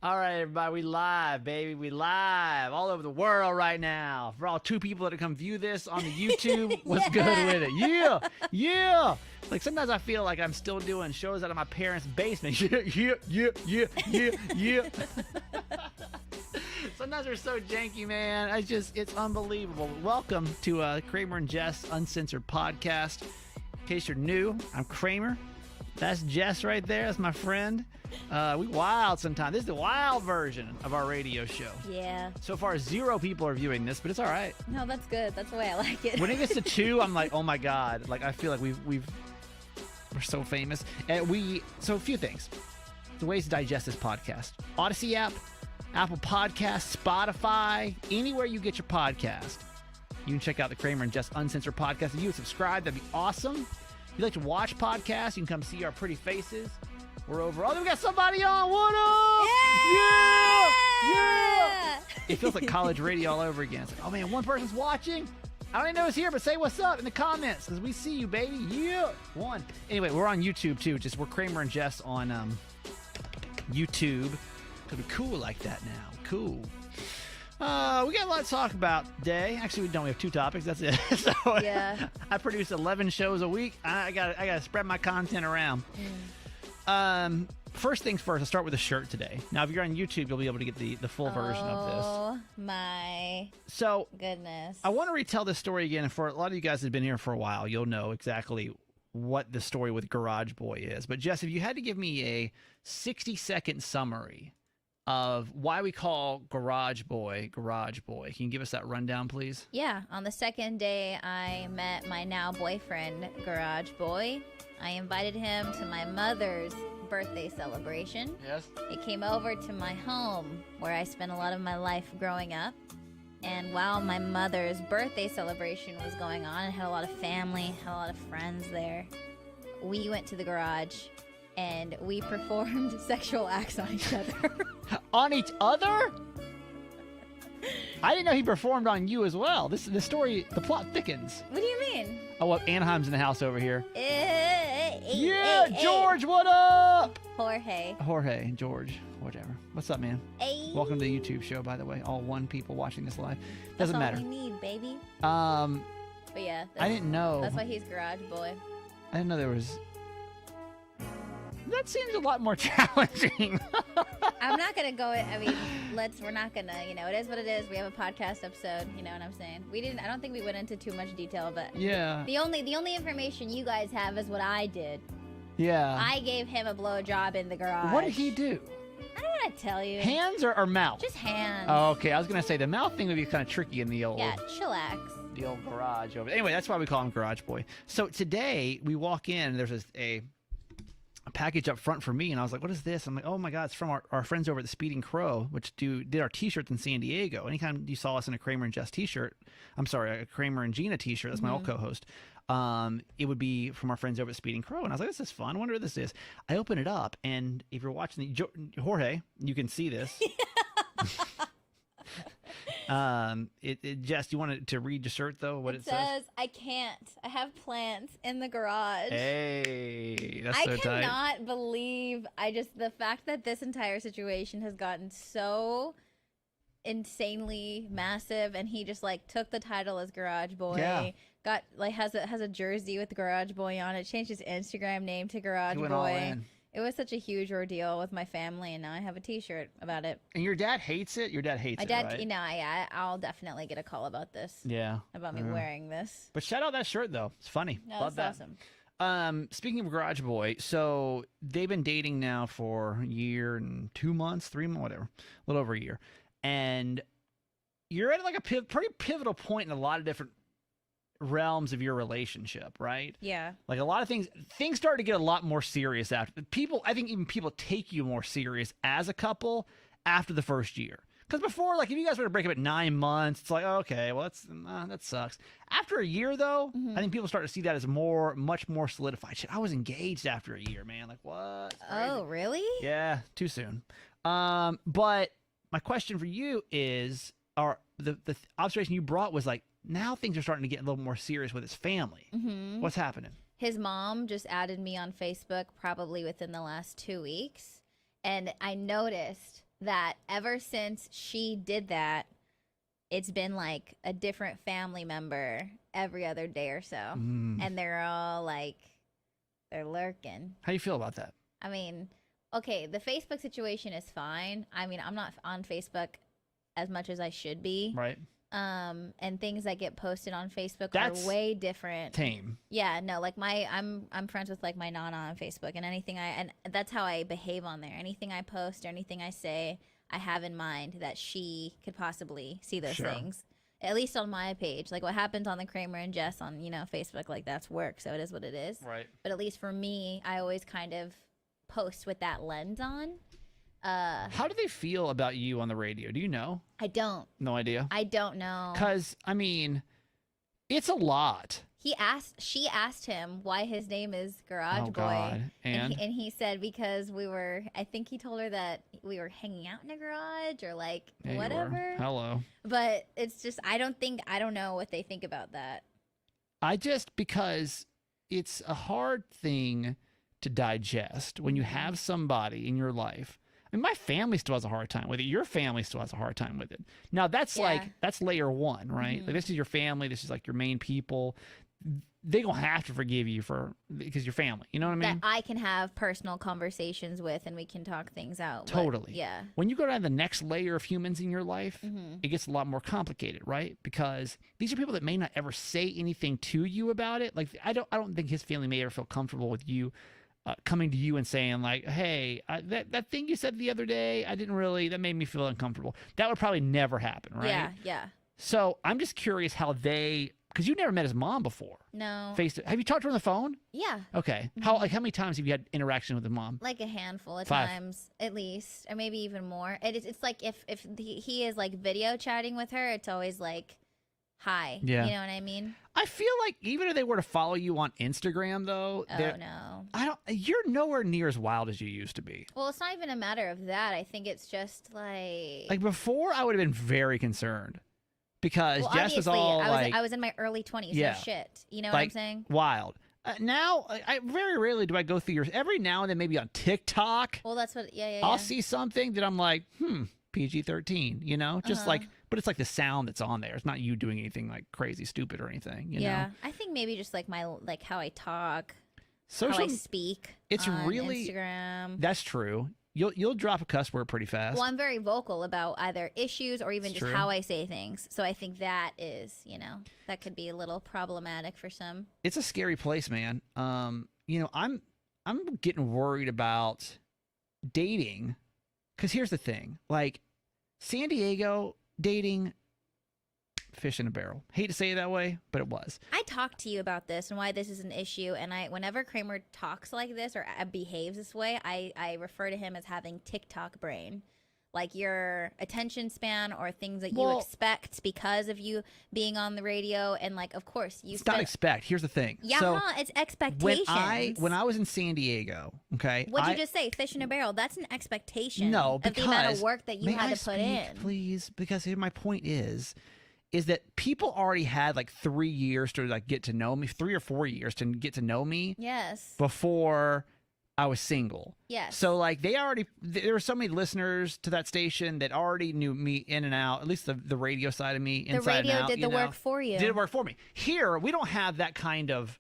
All right, everybody, we live, baby. We live all over the world right now. For all 2 people that come view this on the YouTube, what's good with it? Yeah, yeah. Like sometimes I feel like I'm still doing shows out of my parents' basement. Yeah. Sometimes they're so janky, man. It's unbelievable. Welcome to Kramer and Jess Uncensored podcast. In case you're new, I'm Kramer. That's Jess right there. That's my friend. We wild sometimes. This is the wild version of our radio show. Yeah. So far, 0 people are viewing this, but it's all right. No, that's good. That's the way I like it. When it gets to 2, I'm like, oh my god! Like I feel like we're so famous. And so a few things. The ways to digest this podcast: Odyssey app, Apple Podcasts, Spotify, anywhere you get your podcast. You can check out the Kramer and Jess Uncensored podcast. If you would subscribe, that'd be awesome. If you like to watch podcasts, you can come see our pretty faces. We're over. Oh, we got somebody on. What up? Yeah! It feels like college radio all over again. It's like, oh man, one person's watching. I don't even know who's here, but say what's up in the comments because we see you, baby. Yeah. One. Anyway, we're on YouTube too. We're Kramer and Jess on YouTube. It'll be cool like that now. Cool. We got a lot to talk about today. Actually, we don't. We have 2 topics. That's it. So Yeah. I produce 11 shows a week. I gotta spread my content around. First things first, I'll start with a shirt today. Now, if you're on YouTube, you'll be able to get the full version of this. Oh my goodness. I want to retell this story again. And for a lot of you guys that have been here for a while, you'll know exactly what the story with Garage Boy is. But Jess, if you had to give me a 60-second summary of why we call Garage Boy, can you give us that rundown, please? Yeah. On the second day, I met my now boyfriend, Garage Boy. I invited him to my mother's birthday celebration. Yes. He came over to my home where I spent a lot of my life growing up. And while my mother's birthday celebration was going on, I had a lot of family, had a lot of friends there. We went to the garage and we performed sexual acts on each other. On each other? I didn't know he performed on you as well. The plot thickens. What do you mean? Oh, well, Anaheim's in the house over here. Yeah, George, what up? Jorge, George, whatever. What's up, man? Hey. Welcome to the YouTube show, by the way. All 1 people watching this live. That's Doesn't all matter. we need, baby. But yeah. I didn't know. That's why he's Garage Boy. I didn't know there was. That seems a lot more challenging. I'm not gonna go. I mean, we're not gonna. It is what it is. We have a podcast episode. You know what I'm saying? I don't think we went into too much detail, but Yeah. The only information you guys have is what I did. Yeah. I gave him a blowjob in the garage. What did he do? I don't want to tell you. Hands or mouth? Just hands. Oh, okay. I was gonna say the mouth thing would be kind of tricky in the old. Yeah, chillax. The old garage over. Anyway, that's why we call him Garage Boy. So today we walk in. And there's a package up front for me, and I was like, what is this? I'm like, oh my god, it's from our friends over at the Speeding Crow, which did our t-shirts in San Diego. Anytime you saw us in a Kramer and Jess t-shirt, a Kramer and Gina t-shirt, that's my old co-host, it would be from our friends over at Speeding Crow. And I was like, this is fun. I wonder what this is. I open it up, and if you're watching Jorge, you can see this. Jess, you wanted to read your shirt though? What it says? I can't. I have plants in the garage. Hey, that's so tight. I cannot believe the fact that this entire situation has gotten so insanely massive, and he just took the title as Garage Boy. Yeah. Got has a jersey with Garage Boy on it. Changed his Instagram name to Garage He went Boy. all in. It was such a huge ordeal with my family, and now I have a t-shirt about it. And your dad hates it? Your dad hates it, right? I'll definitely get a call about this. Yeah. About me wearing this. But shout out that shirt, though. It's funny. No, Love that's that. awesome. Speaking of Garage Boy, so they've been dating now for a year and 2 months, 3 months, whatever. A little over a year. And you're at a pretty pivotal point in a lot of different realms of your relationship, right? Yeah. Like a lot of things start to get a lot more serious after I think even people take you more serious as a couple after the first year. Because before, if you guys were to break up at 9 months, it's like, okay, well, that sucks. After a year, though, I think people start to see that as much more solidified. Shit, I was engaged after a year, man. Like, what? Oh, really? Yeah, too soon. But my question for you is, the observation you brought was now things are starting to get a little more serious with his family. Mm-hmm. What's happening? His mom just added me on Facebook probably within the last 2 weeks. And I noticed that ever since she did that, it's been like a different family member every other day or so. And they're all like, they're lurking. How do you feel about that? I mean, okay, the Facebook situation is fine. I mean, I'm not on Facebook as much as I should be. Right. And things that get posted on Facebook That's are way different. Tame. Yeah, no, like I'm friends with like my nana on Facebook, and and that's how I behave on there. Anything I post or anything I say, I have in mind that she could possibly see those things. At least on my page. Like what happens on the Kramer and Jess on, Facebook, like that's work, so it is what it is. Right. But at least for me, I always kind of post with that lens on. How do they feel about you on the radio? Do you know? I don't. No idea? I don't know. Because, I mean, it's a lot. She asked him why his name is Garage Boy. God. And he said because I think he told her that we were hanging out in a garage or like whatever. Hello. But it's just, I don't know what they think about that. Because it's a hard thing to digest when you have somebody in your life. I mean, my family still has a hard time with it. Your family still has a hard time with it. Now, that's that's layer one, right? Like, this is your family. This is like your main people. They don't have to forgive you because you're family. You know what I mean? That I can have personal conversations with and we can talk things out. Totally. Yeah. When you go down to the next layer of humans in your life, it gets a lot more complicated, right? Because these are people that may not ever say anything to you about it. Like, I don't think his family may ever feel comfortable with you coming to you and saying like, hey, that thing you said the other day, that made me feel uncomfortable. That would probably never happen, right? Yeah, yeah. So I'm just curious how because you've never met his mom before. No. Have you talked to her on the phone? Yeah. Okay. How many times have you had interaction with his mom? Like a handful of 5 times, at least, or maybe even more. It's like if he is like video chatting with her, it's always like, hi. Yeah. You know what I mean? I feel like even if they were to follow you on Instagram, though, no, you're nowhere near as wild as you used to be. Well, it's not even a matter of that. I think it's just like before, I would have been very concerned because Jess was all I was in my early 20s. Yeah. So shit. You know what I'm saying? Wild. Now, I very rarely do I go through every now and then, maybe on TikTok. Well, that's what. Yeah. I'll see something that I'm like, PG-13. Just but it's like the sound that's on there. It's not you doing anything like crazy, stupid or anything. You know? I think maybe just like how I talk, how I speak. It's on really Instagram. That's true. You'll drop a cuss word pretty fast. Well, I'm very vocal about either issues or even just how I say things. So I think that is, that could be a little problematic for some. It's a scary place, man. I'm getting worried about dating because here's the thing, like San Diego dating, fish in a barrel. Hate to say it that way, but it was. I talked to you about this and why this is an issue, and whenever Kramer talks like this or behaves this way, I refer to him as having TikTok brain. Like your attention span or things that you expect because of you being on the radio, and like, of course, it's not expect. Here's the thing. Yeah, so it's expectations. When I was in San Diego, okay. What'd you just say? Fish in a barrel. That's an expectation. No, because of the amount of work that you had to put in. Please, because here my point is that people already had like 3 years to like get to know me, 3 or 4 years to get to know me. Yes. Before I was single. Yes. So like there were so many listeners to that station that already knew me in and out, at least the radio side of me, inside and out. The radio did the work for you. Did the work for me. Here, we don't have that kind of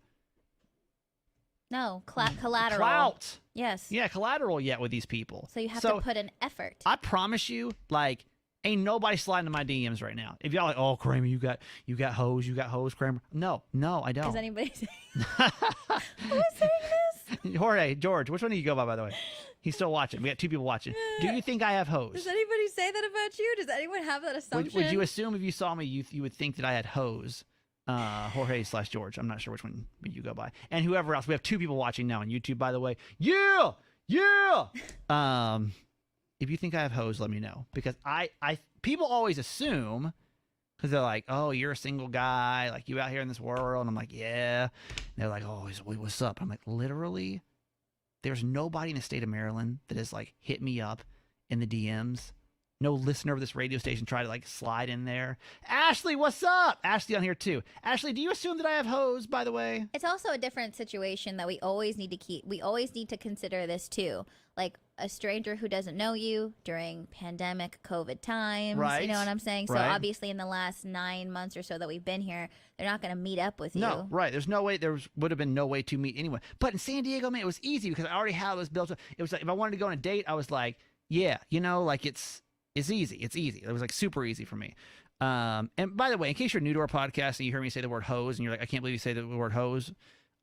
collateral. Clout. Yes. Yeah, collateral yet with these people. So you have to put an effort. I promise you, like, ain't nobody sliding to my DMs right now. If y'all like, oh, Kramer, you got hoes, Kramer. No, I don't. Is anybody saying who's saying this? Jorge, George, which one do you go by the way? He's still watching. We got 2 people watching. Do you think I have hoes? Does anybody say that about you? Does anyone have that assumption? Would you assume if you saw me, you would think that I had hoes? Jorge/George. I'm not sure which one you go by. And whoever else. We have 2 people watching now on YouTube, by the way. Yeah! If you think I have hoes, let me know. Because people always assume, because they're like, oh, you're a single guy, like you out here in this world. And I'm like, yeah. And they're like, oh, what's up? I'm like, literally, there's nobody in the state of Maryland that has like hit me up in the DMs. No listener of this radio station try to like slide in there. Ashley, what's up? Ashley on here too. Ashley, do you assume that I have hoes, by the way? It's also a different situation that we always need to consider this too. Like, a stranger who doesn't know you during pandemic COVID times. Right. You know what I'm saying? So Right. obviously in the last 9 months or so that we've been here, they're not going to meet up with No, you. right. There's no way. Would have been no way to meet anyone. But in San Diego, man, it was easy because I already had this built up. It was like if I wanted to go on a date, I was like, yeah, like it's easy. It's easy. It was like super easy for me. And by the way, in case you're new to our podcast and you hear me say the word hose and you're like, I can't believe you say the word hose,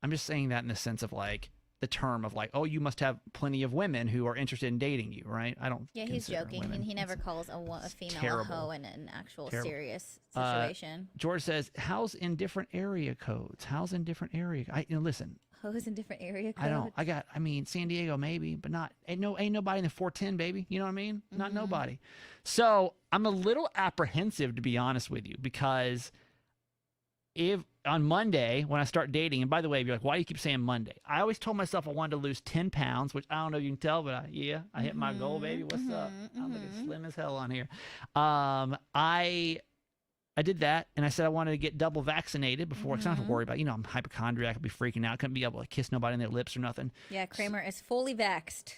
I'm just saying that in the sense of like the term of like, oh, you must have plenty of women who are interested in dating you, right? I don't. Yeah, he's joking. Women. He never calls a female terrible. a hoe in an actual Terrible. serious situation. George says, "How's in different area codes? How's in different area? Listen, Hoes in different area codes. I don't. I mean, San Diego maybe, but not. Ain't nobody in the 410, baby. You know what I mean? Not nobody. So I'm a little apprehensive, to be honest with you, because if on Monday when I start dating, and by the way, if you're like, why do you keep saying Monday? I always told myself I wanted to lose 10 pounds, which I don't know if you can tell, but I hit my goal, baby. What's up? I'm looking slim as hell on here. I did that, and I said I wanted to get double vaccinated before, because I don't have to worry about, I'm hypochondriac, I'd be freaking out, couldn't be able to kiss nobody in their lips or nothing. Yeah, Kramer is fully vaxxed.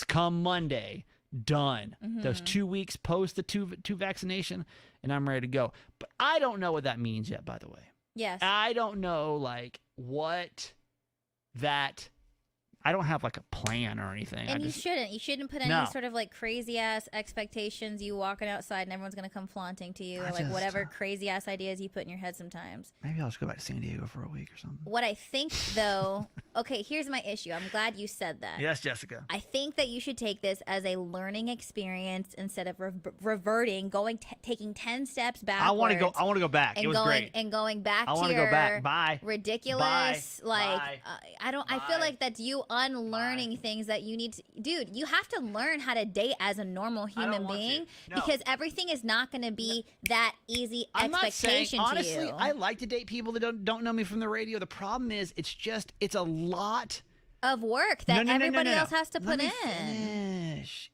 Come Monday, done. Those 2 weeks post the two vaccination, and I'm ready to go. But I don't know what that means yet, by the way. Yes. I don't know, like, what that... I don't have, like, a plan or anything. And you shouldn't. You shouldn't put any No. sort of, like, crazy-ass expectations. You walking outside and everyone's going to come flaunting to you. Or, like, whatever crazy-ass ideas you put in your head sometimes. Maybe I'll just go back to San Diego for a week or something. What I think, though... Okay, here's my issue. I'm glad you said that. Yes, Jessica. I think that you should take this as a learning experience instead of reverting, taking 10 steps backwards. I want to go back. And It was great. And going back I to want to your go back. Bye. ridiculous, Bye. like, Bye. I feel like that's you unlearning things that you need to, dude, you have to learn how to date as a normal human being because everything is not going to be that easy I'm not saying, expectation honestly, to you. I like to date people that don't know me from the radio. The problem is it's a lot of work that everybody else has to put Let me in. finish.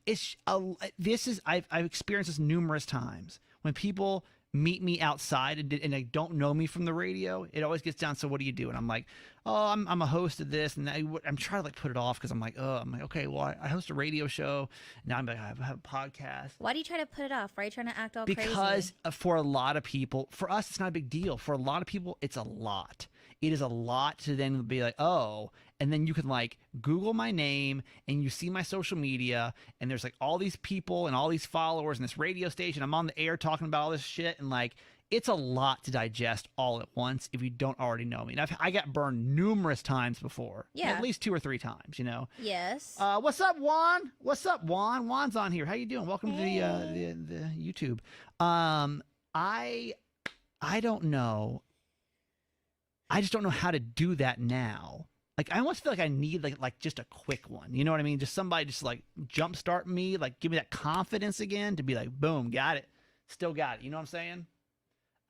I've experienced this numerous times when people meet me outside and they don't know me from the radio. It always gets down. So what do you do? And I'm like, oh, I'm a host of this, and I'm trying to like put it off because I'm like, okay, well, I host a radio show. Now I'm like, I have a podcast. Why do you try to put it off? Why are you trying to act all crazy? Because for a lot of people, for us, it's not a big deal. For a lot of people, it's a lot. It is a lot to then be like, oh, and then you can like Google my name and you see my social media and there's like all these people and all these followers and this radio station. I'm on the air talking about all this shit, and like it's a lot to digest all at once if you don't already know me. And I got burned numerous times before. Yeah. At least 2 or 3 times, Yes. What's up, Juan? What's up, Juan? Juan's on here. How you doing? Welcome to the YouTube. I don't know. I just don't know how to do that now. Like, I almost feel like I need like just a quick one. You know what I mean? Just somebody just like jumpstart me, like give me that confidence again to be like, boom, got it. Still got it. You know what I'm saying?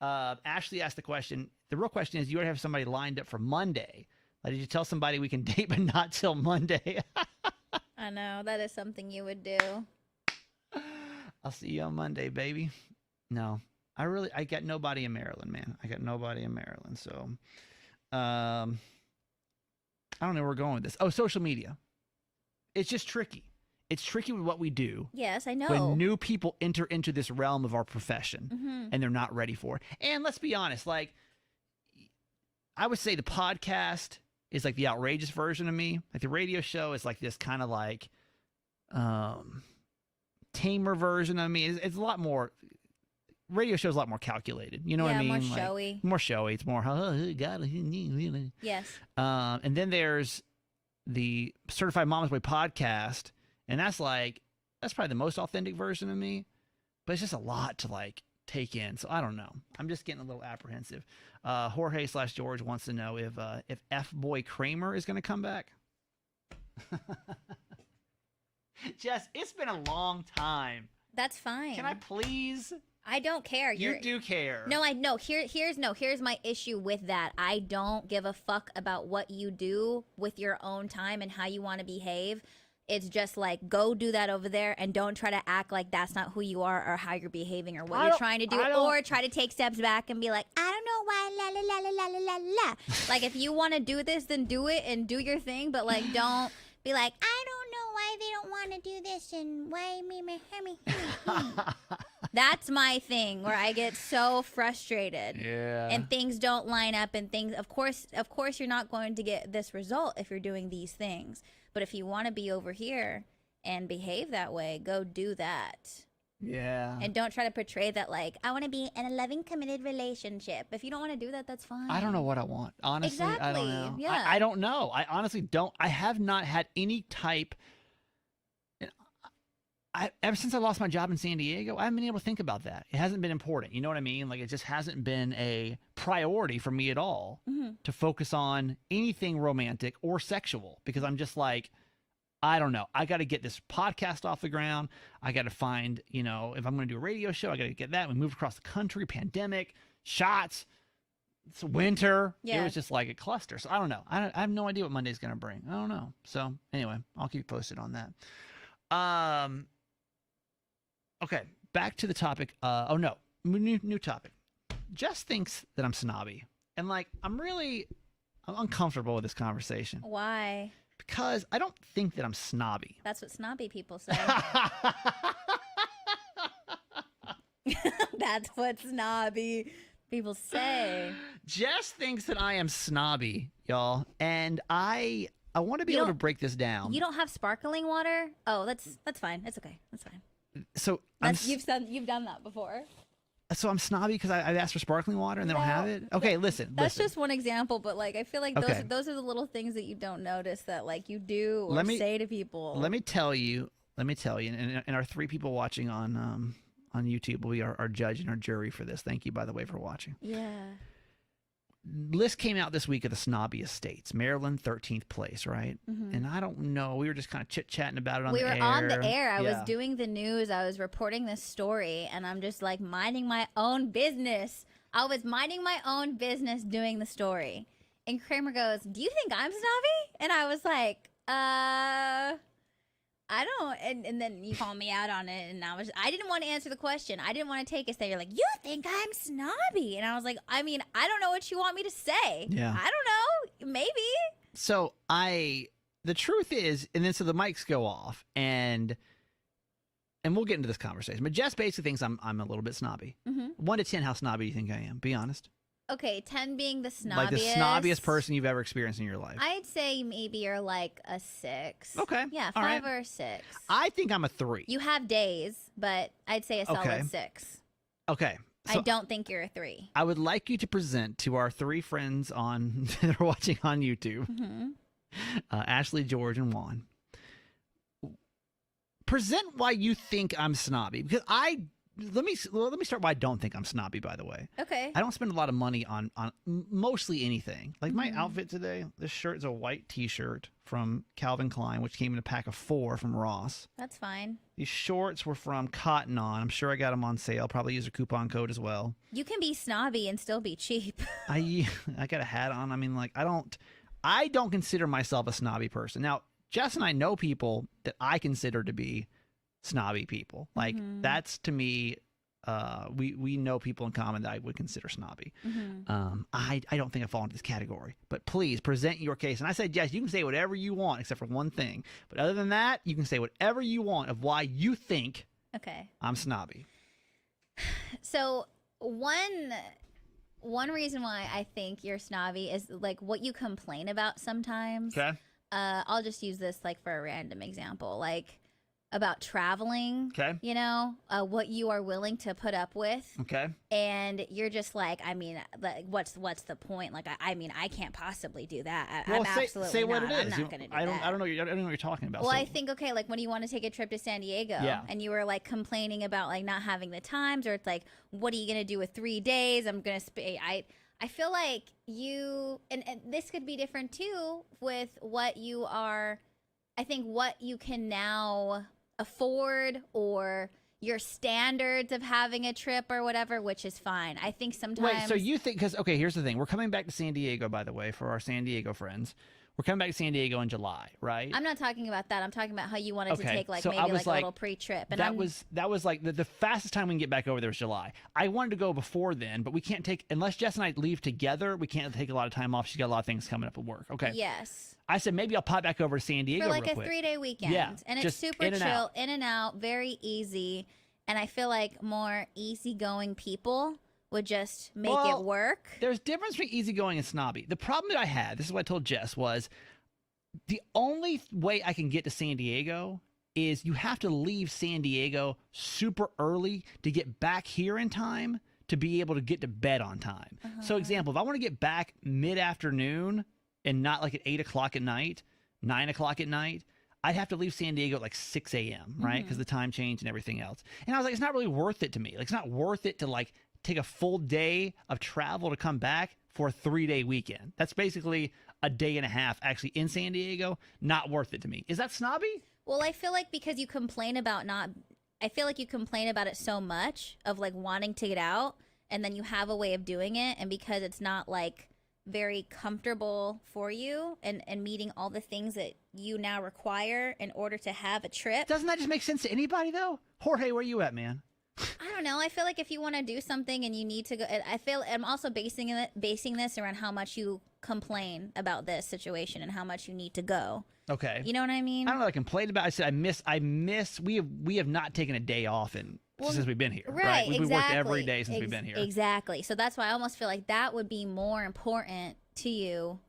Ashley asked the question. The real question is, you already have somebody lined up for Monday. Like, did you tell somebody we can date, but not till Monday? I know. That is something you would do. I'll see you on Monday, baby. No, I got nobody in Maryland, man. I got nobody in Maryland. So, I don't know where we're going with this. Oh, social media. It's just tricky. It's tricky with what we do. Yes, I know. When new people enter into this realm of our profession and they're not ready for it. And let's be honest, like, I would say the podcast is like the outrageous version of me. Like the radio show is like this kind of like tamer version of me. It's a lot more. Radio show is a lot more calculated. You know what I mean? More showy. More showy. It's more, yes. And then there's the Certified Mama's Boy podcast, and that's probably the most authentic version of me, but it's just a lot to like take in. So I don't know. I'm just getting a little apprehensive. Jorge/George wants to know if F-Boy Kramer is going to come back. Jess, it's been a long time. That's fine. Can I please? I don't care. You do care. No, I know. Here's my issue with that. I don't give a fuck about what you do with your own time and how you want to behave. It's just like, go do that over there and don't try to act like that's not who you are or how you're behaving or what you're trying to do, or try to take steps back and be like, I don't know why, la la la la la la la. Like, if you want to do this, then do it and do your thing, but like, don't be like, I don't know why why they don't want to do this and why me. That's my thing where I get so frustrated. Yeah. And things don't line up and things of course you're not going to get this result if you're doing these things. But if you want to be over here and behave that way, go do that. Yeah. And don't try to portray that like, I want to be in a loving, committed relationship. If you don't want to do that, that's fine. I don't know what I want. Honestly, I don't Exactly, know. yeah. I don't know. I honestly don't. I have not had any type. Ever since I lost my job in San Diego, I haven't been able to think about that. It hasn't been important. You know what I mean? Like, it just hasn't been a priority for me at all to focus on anything romantic or sexual, because I'm just like, I don't know. I got to get this podcast off the ground. I got to find, you know, if I'm going to do a radio show, I got to get that. We moved across the country, pandemic, shots, it's winter. Yeah. It was just like a cluster. So I don't know. I have no idea what Monday's going to bring. I don't know. So anyway, I'll keep you posted on that. Okay, back to the topic. Oh no, new topic. Jess thinks that I'm snobby, and like I'm uncomfortable with this conversation. Why? Because I don't think that I'm snobby. That's what snobby people say. That's what snobby people say. Jess thinks that I am snobby, y'all, and I want to be able to break this down. You don't have sparkling water? Oh, that's fine. It's okay. That's fine. So you've done that before. So I'm snobby because I asked for sparkling water and they don't have it. Okay, listen. That's just one example, but like I feel like those are the little things that you don't notice that like you do or say to people. Let me tell you, and our 3 people watching on YouTube will be our judge and our jury for this. Thank you, by the way, for watching. Yeah. List came out this week of the snobbiest states. Maryland, 13th place, right? And I don't know. We were just kind of chit-chatting about it on the air. We were on the air. I was doing the news. I was reporting this story, and I'm just like minding my own business. I was minding my own business doing the story. And Kramer goes, "Do you think I'm snobby?" And I was like, I don't, and then you called me out on it, and I didn't want to answer the question. I didn't want to take us there. You're like, "You think I'm snobby?" And I was like, I mean, I don't know what you want me to say. Yeah. I don't know. Maybe. So the truth is, and then so the mics go off, and we'll get into this conversation. But Jess basically thinks I'm a little bit snobby. 1 to 10, how snobby do you think I am? Be honest. Okay, 10 being the snobbiest. Like the snobbiest person you've ever experienced in your life. I'd say maybe you're like a 6. Okay. Yeah, all 5 right. or 6. I think I'm a 3. You have days, but I'd say a solid 6. Okay. So I don't think you're a 3. I would like you to present to our 3 friends that are watching on YouTube, Ashley, George, and Juan. Present why you think I'm snobby, because let me start why I don't think I'm snobby, by the way. Okay. I don't spend a lot of money on mostly anything. Like my outfit today, this shirt is a white t-shirt from Calvin Klein, which came in a pack of 4 from Ross. That's fine. These shorts were from Cotton On. I'm sure I got them on sale. Probably use a coupon code as well. You can be snobby and still be cheap. I got a hat on. I mean, like, I don't consider myself a snobby person. Now, Jess and I know people that I consider to be snobby people. Like that's to me, we know people in common that I would consider snobby. I don't think I fall into this category, but please present your case. And I said, Jess, you can say whatever you want except for one thing, but other than that, you can say whatever you want of why you think I'm snobby. So one reason why I think you're snobby is like what you complain about sometimes. Okay. I'll just use this like for a random example, like about traveling. Okay. You know, what you are willing to put up with. Okay. And you're just like, I mean, like, what's the point? Like, I mean, I can't possibly do that. Well, I'm absolutely say what not. it is. I'm not going to do that. I don't know what you're talking about. Well, so. I think, okay, like when you want to take a trip to San Diego and you were like complaining about like not having the times, or it's like, what are you going to do with 3 days? I'm going to I feel like you, and this could be different too with what you are, I think what you can now afford or your standards of having a trip or whatever, which is fine. I think sometimes. Wait, so you think, because, okay, here's the thing. We're coming back to San Diego, by the way, for our San Diego friends. we're coming back to San Diego in July, right? I'm not talking about that. I'm talking about how you wanted to take like so maybe like a little pre-trip. And that was like the fastest time we can get back over there was July. I wanted to go before then, but we can't take unless Jess and I leave together. We can't take a lot of time off. She's got a lot of things coming up at work. Okay. Yes. I said maybe I'll pop back over to San Diego for like real a quick. 3-day weekend. Yeah, and it's just super in and chill, out. in and out, very easy. And I feel like more easygoing people would just make it work. There's difference between easygoing and snobby. The problem that I had, this is what I told Jess, was the only way I can get to San Diego is you have to leave San Diego super early to get back here in time to be able to get to bed on time. So example, if I want to get back mid-afternoon and not like at 8 o'clock at night, 9 o'clock at night, I'd have to leave San Diego at like 6 a.m., right? Because the time change and everything else. And I was like, it's not really worth it to me. Like, it's not worth it to like take a full day of travel to come back for a 3-day weekend. That's basically a day and a half actually in San Diego. Not worth it to me. Is that snobby? Well, I feel like because you complain about I feel like you complain about it so much of like wanting to get out, and then you have a way of doing it, and because it's not like very comfortable for you and meeting all the things that you now require in order to have a trip. Doesn't that just make sense to anybody though? Jorge, where you at, man? I don't know. I feel like if you want to do something and you need to go, I'm also basing this around how much you complain about this situation and how much you need to go. Okay. You know what I mean? I don't know. I complained about. I said I miss. We have not taken a day off since we've been here. Right. We've exactly. worked every day since we've been here. Exactly. So that's why I almost feel like that would be more important to you,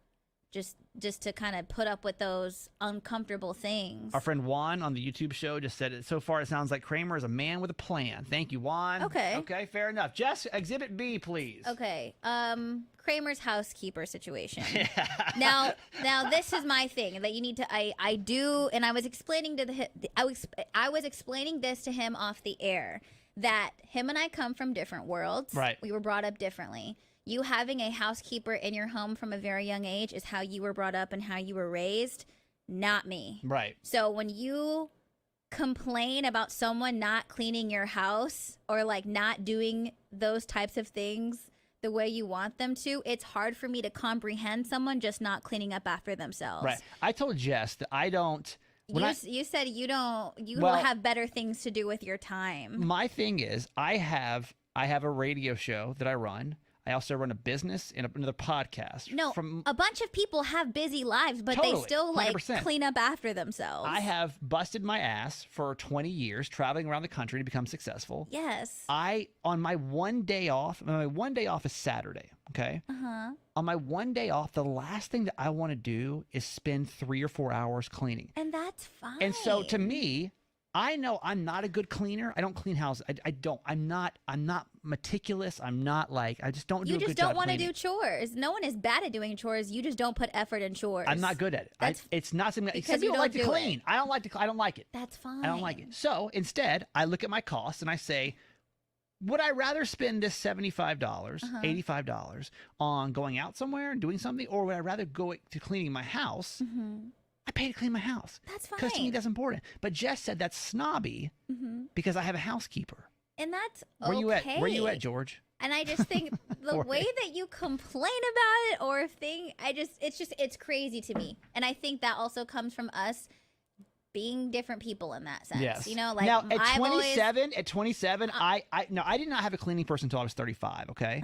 just to kind of put up with those uncomfortable things. Our friend Juan on the YouTube show just said it. So far, it sounds like Kramer is a man with a plan. Thank you, Juan. Okay. Okay, fair enough. Jess, Exhibit B, please. Okay. Kramer's housekeeper situation. Now this is my thing that you need to. I do, and I was explaining I was explaining this to him off the air, that him and I come from different worlds. Right. We were brought up differently. You having a housekeeper in your home from a very young age is how you were brought up and how you were raised, not me. Right. So when you complain about someone not cleaning your house or like not doing those types of things the way you want them to, it's hard for me to comprehend someone just not cleaning up after themselves. Right. I told Jess that I don't. You said you don't. You will have better things to do with your time. My thing is, I have a radio show that I run. I also run a business and another podcast. No, a bunch of people have busy lives, but they still 100%. Clean up after themselves. I have busted my ass for 20 years traveling around the country to become successful. Yes. On my one day off is Saturday, okay? On my one day off, the last thing that I want to do is spend 3 or 4 hours cleaning. And that's fine. And so to me, I know I'm not a good cleaner. I don't clean houses. I'm not meticulous. I'm not like, I just don't do a good job. You just don't want to do chores. No one is bad at doing chores. You just don't put effort in chores. I'm not good at it. It's not something that some people like to clean. I don't like it. That's fine. I don't like it. So instead, I look at my costs and I say, would I rather spend this $75, $85 on going out somewhere and doing something, or would I rather go to cleaning my house? I pay to clean my house. That's fine. Because to me, that's important. But Jess said that's snobby because I have a housekeeper. And that's okay. Where you at, George? And I just think the way that you complain about it it's crazy to me. And I think that also comes from us being different people in that sense. Yes. You know, like now at 27, I did not have a cleaning person until I was 35. Okay.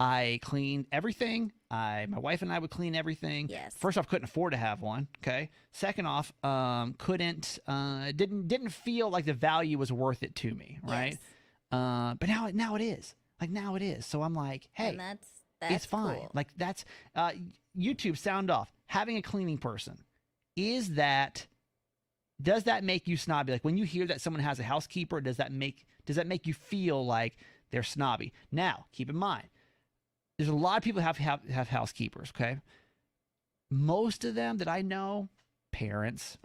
I cleaned everything. My wife and I would clean everything. Yes. First off, couldn't afford to have one. Okay. Second off, didn't feel like the value was worth it to me. Right. Yes. But now it is. Like now it is. So I'm like, hey, and that's it's fine. Cool. Like that's YouTube sound off. Having a cleaning person, does that make you snobby? Like when you hear that someone has a housekeeper, does that make you feel like they're snobby? Now, keep in mind, there's a lot of people have housekeepers, okay? Most of them that I know, parents,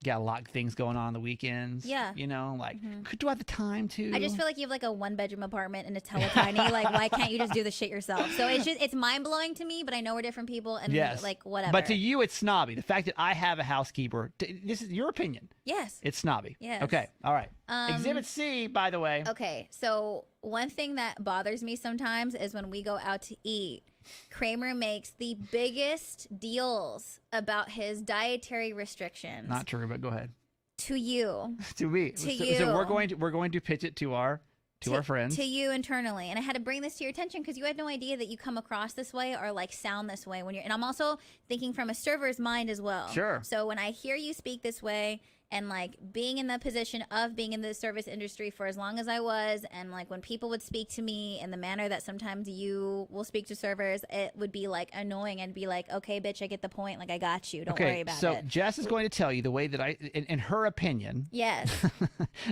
got a lot of things going on the weekends. Yeah. You know, like, do I have the time to? I just feel like you have like a 1-bedroom apartment and it's hella tiny. Like, why can't you just do the shit yourself? So it's mind blowing to me, but I know we're different people and like whatever. But to you, it's snobby. The fact that I have a housekeeper, this is your opinion. Yes. It's snobby. Yes. Okay. All right. Exhibit C, by the way. Okay. So one thing that bothers me sometimes is when we go out to eat Kramer makes the biggest deals about his dietary restrictions. Not true, but go ahead. To you. To me. To so, you. So we're going to pitch it to our friends. To you internally. And I had to bring this to your attention because you had no idea that you come across this way or like sound this way when you're, and I'm also thinking from a server's mind as well. Sure. So when I hear you speak this way and like being in the position of being in the service industry for as long as I was, and like when people would speak to me in the manner that sometimes you will speak to servers, it would be like annoying and be like, okay, bitch, I get the point. Like I got you. Don't worry about it. So Jess is going to tell you the way that in her opinion, yes,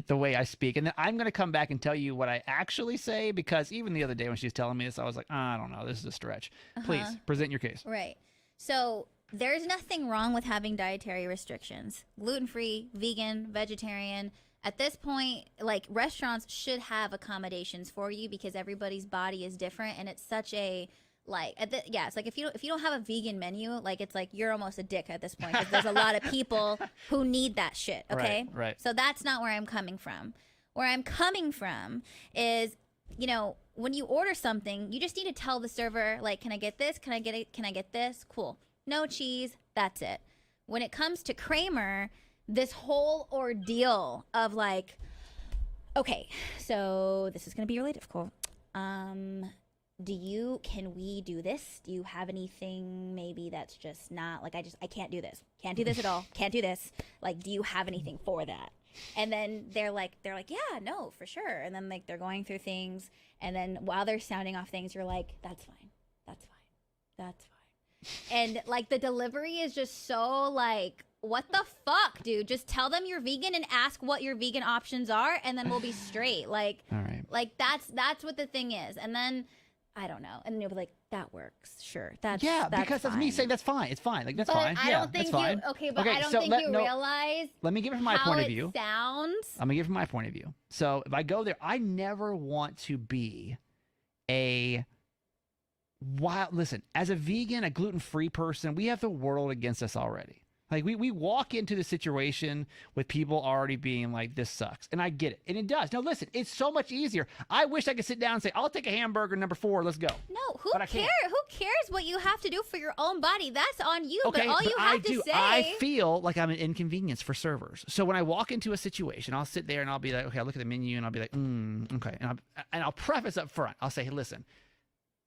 the way I speak. And then I'm going to come back and tell you what I actually say, because even the other day when she was telling me this, I was like, I don't know, this is a stretch. Please present your case. Right. So there's nothing wrong with having dietary restrictions. Gluten-free, vegan, vegetarian. At this point, like restaurants should have accommodations for you because everybody's body is different, and it's such a like it's like if you don't have a vegan menu, like it's like you're almost a dick at this point because there's a lot of people who need that shit. Okay, right. So that's not where I'm coming from. Where I'm coming from is, you know, when you order something, you just need to tell the server like, can I get this? Can I get it? Can I get this? Cool. No cheese, that's it. When it comes to Kramer, this whole ordeal of like, okay, so this is gonna be related, cool. Can we do this? Do you have anything maybe that's just not like, I can't do this. Can't do this at all. Can't do this. Like, do you have anything for that? And then they're like, yeah, no, for sure. And then like they're going through things, and then while they're sounding off things, you're like, that's fine. That's fine. That's fine. And like the delivery is just so like, what the fuck, dude? Just tell them you're vegan and ask what your vegan options are, and then we'll be straight. Like, all right. Like that's what the thing is. And then I don't know. And then you'll be like, that works. Sure. That's because that's me saying that's fine. It's fine. Like that's fine. I don't think that's fine. okay, but I don't think you realize. Let me give it from my point of view. Sounds. I'm gonna give it from my point of view. So if I go there, I never want to be a listen, as a vegan, a gluten-free person, we have the world against us already. Like we walk into the situation with people already being like, this sucks. And I get it. And it does. Now listen, it's so much easier. I wish I could sit down and say, I'll take a hamburger number 4. Let's go. No, who cares? Who cares what you have to do for your own body? That's on you. Okay, but all you have to say. I feel like I'm an inconvenience for servers. So when I walk into a situation, I'll sit there and I'll be like, okay, I'll look at the menu and I'll be like, okay. And I'll preface up front. I'll say, hey, listen,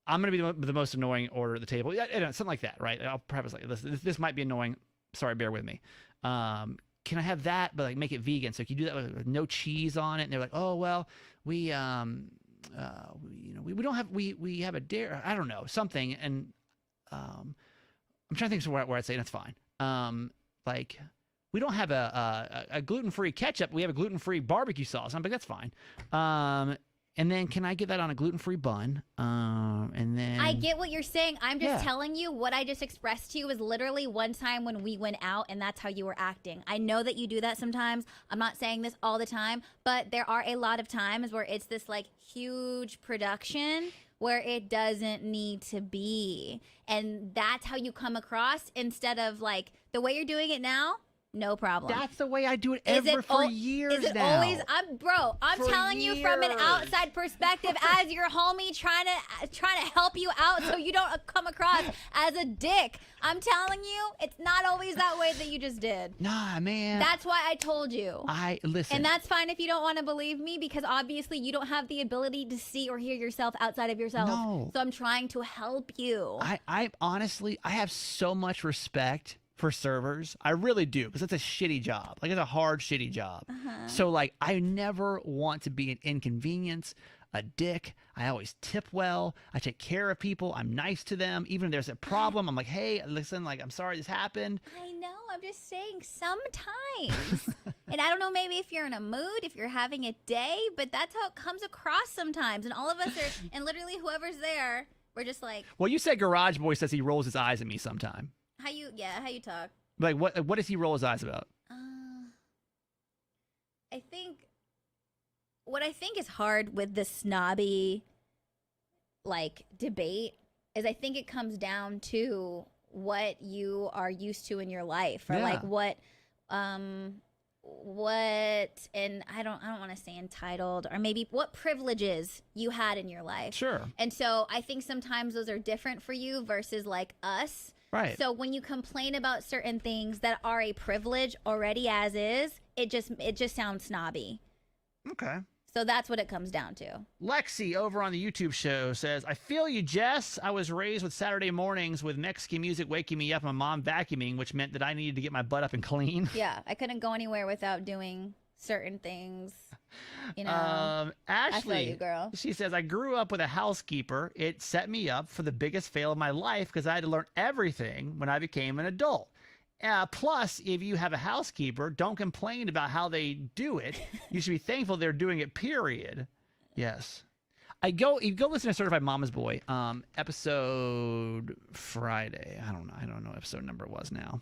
I'm going to be the most annoying order at the table. Something like that, right? I'll preface like, listen, this might be annoying. Sorry, bear with me. Can I have that, but like make it vegan? So can you do that with no cheese on it? And they're like, oh, well, we don't have, we have a dairy, I don't know, something. And I'm trying to think of where I'd say that's fine. Like we don't have a gluten-free ketchup. We have a gluten-free barbecue sauce. I'm like, that's fine. And then can I get that on a gluten-free bun? And then I get what you're saying. I'm just telling you what I just expressed to you was literally one time when we went out, and that's how you were acting. I know that you do that sometimes. I'm not saying this all the time, but there are a lot of times where it's this like huge production where it doesn't need to be. And that's how you come across instead of like the way you're doing it now. No problem. That's the way I do it for years now. Is it always? I'm telling you from an outside perspective as your homie trying to help you out so you don't come across as a dick. I'm telling you, it's not always that way that you just did. Nah, man. That's why I told you. Listen. And that's fine if you don't want to believe me, because obviously you don't have the ability to see or hear yourself outside of yourself. No. So I'm trying to help you. I honestly, I have so much respect for servers. I really do, because it's a shitty job. Like, it's a hard, shitty job. So, like, I never want to be an inconvenience, a dick. I always tip well. I take care of people. I'm nice to them. Even if there's a problem, I'm like, hey, listen, like, I'm sorry this happened. I know. I'm just saying sometimes. And I don't know, maybe if you're in a mood, if you're having a day, but that's how it comes across sometimes. And all of us are, and literally whoever's there, we're just like. Well, you said Garage Boy says he rolls his eyes at me sometime. How you talk? Like, what does he roll his eyes about? What I think is hard with the snobby, like, debate is I think it comes down to what you are used to in your life, or like what, what, and I don't want to say entitled, or maybe what privileges you had in your life. Sure. And so I think sometimes those are different for you versus like us. Right. So when you complain about certain things that are a privilege already as is, it just sounds snobby. Okay. So that's what it comes down to. Lexi over on the YouTube show says, I feel you, Jess. I was raised with Saturday mornings with Mexican music waking me up and my mom vacuuming, which meant that I needed to get my butt up and clean. Yeah, I couldn't go anywhere without doing certain things. You know, Ashley, I feel you, girl. She says, I grew up with a housekeeper. It set me up for the biggest fail of my life because I had to learn everything when I became an adult. Plus, if you have a housekeeper, don't complain about how they do it. You should be thankful they're doing it, period. Yes. You go listen to Certified Mama's Boy, episode Friday. I don't know what episode number it was now.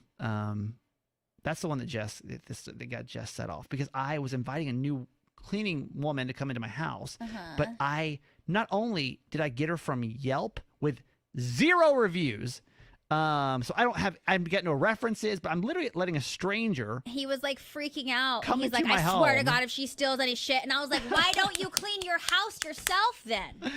That's the one that got Jess set off because I was inviting a new cleaning woman to come into my house, but not only did I get her from Yelp with 0 reviews. So I'm getting no references, but I'm literally letting a stranger. He was like freaking out. He's like, I swear to God, if she steals any shit. And I was like, why don't you clean your house yourself then?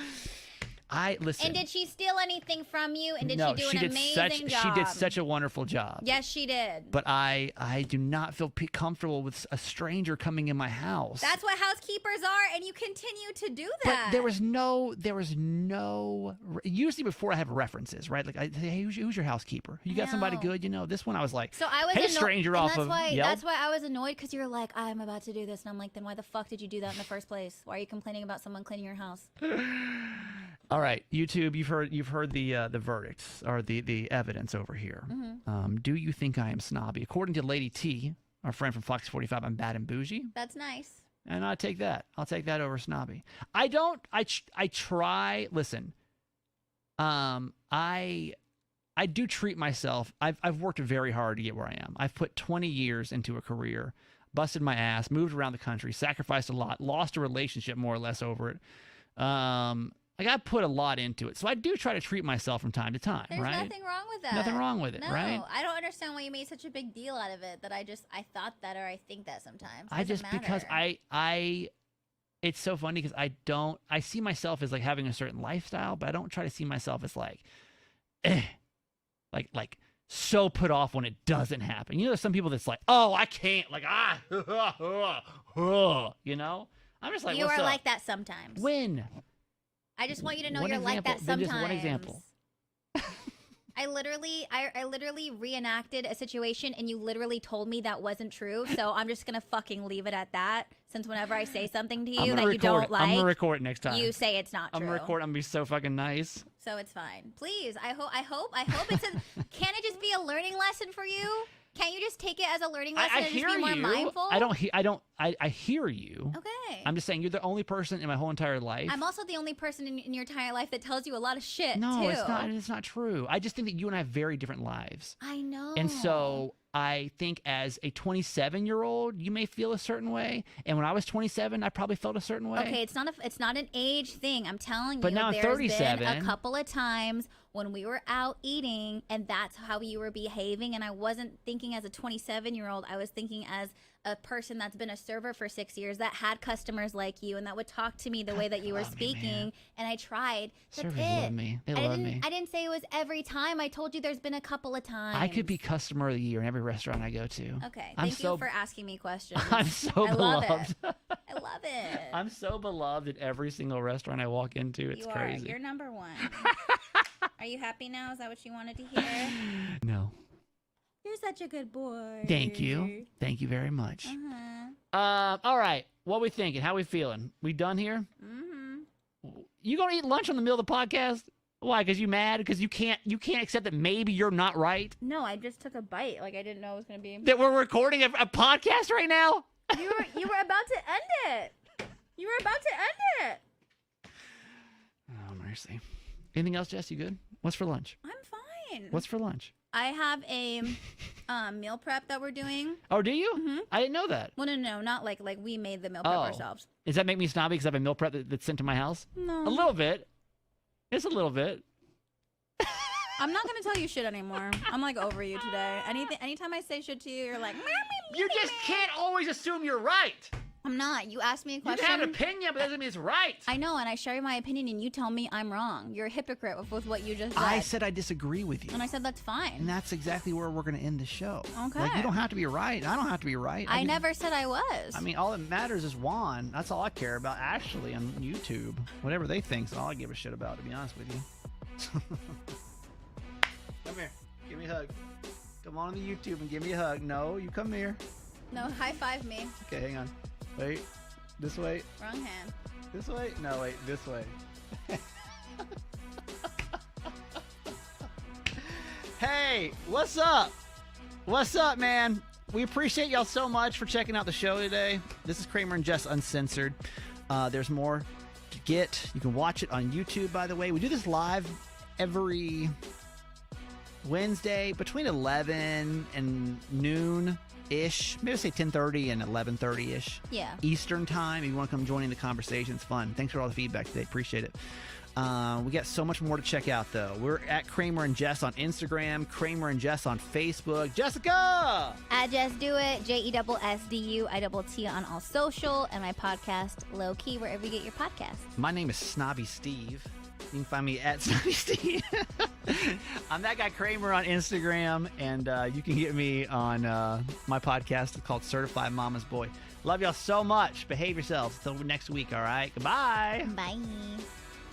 Listen. And did she steal anything from you? And did No, she do an amazing job? She did such a wonderful job. Yes, she did. But I do not feel comfortable with a stranger coming in my house. That's what housekeepers are, and you continue to do that. But there was no. Usually before I have references, right? Like I say, hey, who's your housekeeper? You got somebody good? You know, this one I was like, so I was hey, stranger off of Yelp. That's why I was annoyed because you're like, I'm about to do this, and I'm like, then why the fuck did you do that in the first place? Why are you complaining about someone cleaning your house? All right, YouTube, you've heard the verdicts or the evidence over here. Do you think I am snobby? According to Lady T, our friend from Fox 45, I'm bad and bougie. That's nice. And I'll take that. I'll take that over snobby. I don't. I try. Listen. I do treat myself. I've worked very hard to get where I am. I've put 20 years into a career, busted my ass, moved around the country, sacrificed a lot, lost a relationship more or less over it. I got to put a lot into it. So I do try to treat myself from time to time, There's right? nothing wrong with that. Nothing wrong with it, no, right? I don't understand why you made such a big deal out of it. That I thought that, or I think that sometimes. Because it's so funny because I see myself as like having a certain lifestyle, but I don't try to see myself as like so put off when it doesn't happen. You know, there's some people that's like, oh, I can't, like, you know? I'm just like, you what's are up? like that sometimes. When? I just want you to know One you're example. like that Then sometimes. just one example. I literally reenacted a situation and you literally told me that wasn't true. So I'm just going to fucking leave it at that. Since whenever I say something to you that you don't like, I'm going to record it next time. you say it's not true. I'm going to record it. I'm going to be so fucking nice. So it's fine. Please. I hope it's can it just be a learning lesson for you? Can't you just take it as a learning lesson and just be more mindful? I hear you. Okay. I'm just saying you're the only person in my whole entire life. I'm also the only person in your entire life that tells you a lot of shit, No, too. it's not true. I just think that you and I have very different lives. I know. And so I think as a 27-year-old, you may feel a certain way. And when I was 27, I probably felt a certain way. Okay, it's not an age thing. I'm telling you. But now I'm 37. Been a couple of times when we were out eating and that's how you were behaving. And I wasn't thinking as a 27-year-old. I was thinking as a person that's been a server for 6 years that had customers like you and that would talk to me the way that you were speaking. And I tried. That's Servers it. love me. They love me. I didn't say it was every time. I told you there's been a couple of times. I could be customer of the year in every restaurant I go to. Okay. Thank you for asking me questions. I'm so beloved. I love it. I'm so beloved at every single restaurant I walk into. It's crazy. You're number one. Are you happy now? Is that what you wanted to hear? No. You're such a good boy. Thank you. Thank you very much. Uh-huh. All right. What we thinking? How we feeling? We done here? Mm-hmm. You gonna eat lunch on the middle of the podcast? Why? Because you mad? Because you can't accept that maybe you're not right? No, I just took a bite. Like I didn't know it was gonna be. That we're recording a podcast right now? You were about to end it. You were about to end it. Oh mercy. Anything else, Jess? You good? What's for lunch? I'm fine. What's for lunch? I have a meal prep that we're doing. Oh, do you? Mm-hmm. I didn't know that. Well, no, not like we made the meal prep ourselves. Does that make me snobby because I have a meal prep that's sent to my house? No. A little bit. It's a little bit. I'm not gonna tell you shit anymore. I'm like over you today. Anytime I say shit to you, you're like, You just can't always assume you're right. I'm not. You asked me a You question. can have an opinion, but that doesn't mean it's right. I know, and I share my opinion, and you tell me I'm wrong. You're a hypocrite with what you just said. I said I disagree with you. And I said that's fine. And that's exactly where we're going to end the show. Okay. Like, you don't have to be right. I don't have to be right. I never said I was. I mean, all that matters is Juan. That's all I care about. Ashley on YouTube. Whatever they think's all I give a shit about, to be honest with you. Come here. Give me a hug. Come on to YouTube and give me a hug. No, you come here. No, high five me. Okay, hang on. Wait. This way. Wrong hand. This way? No, wait. This way. Hey, what's up? What's up, man? We appreciate y'all so much for checking out the show today. This is Kramer and Jess Uncensored. There's more to get. You can watch it on YouTube, by the way. We do this live every Wednesday between 11 and noon-ish. Maybe say 10:30 and 11:30-ish. Yeah. Eastern time. If you want to come join in the conversation, it's fun. Thanks for all the feedback today. Appreciate it. We got so much more to check out, though. We're at Kramer and Jess on Instagram, Kramer and Jess on Facebook. Jessica! At Just Do It, JESSDUITT on all social, and my podcast, Lowkey, wherever you get your podcasts. My name is Snobby Steve. You can find me at Snobby Steve. I'm that guy Kramer on Instagram, and you can get me on my podcast called Certified Mama's Boy. Love y'all so much. Behave yourselves. Until next week, all right? Goodbye. Bye.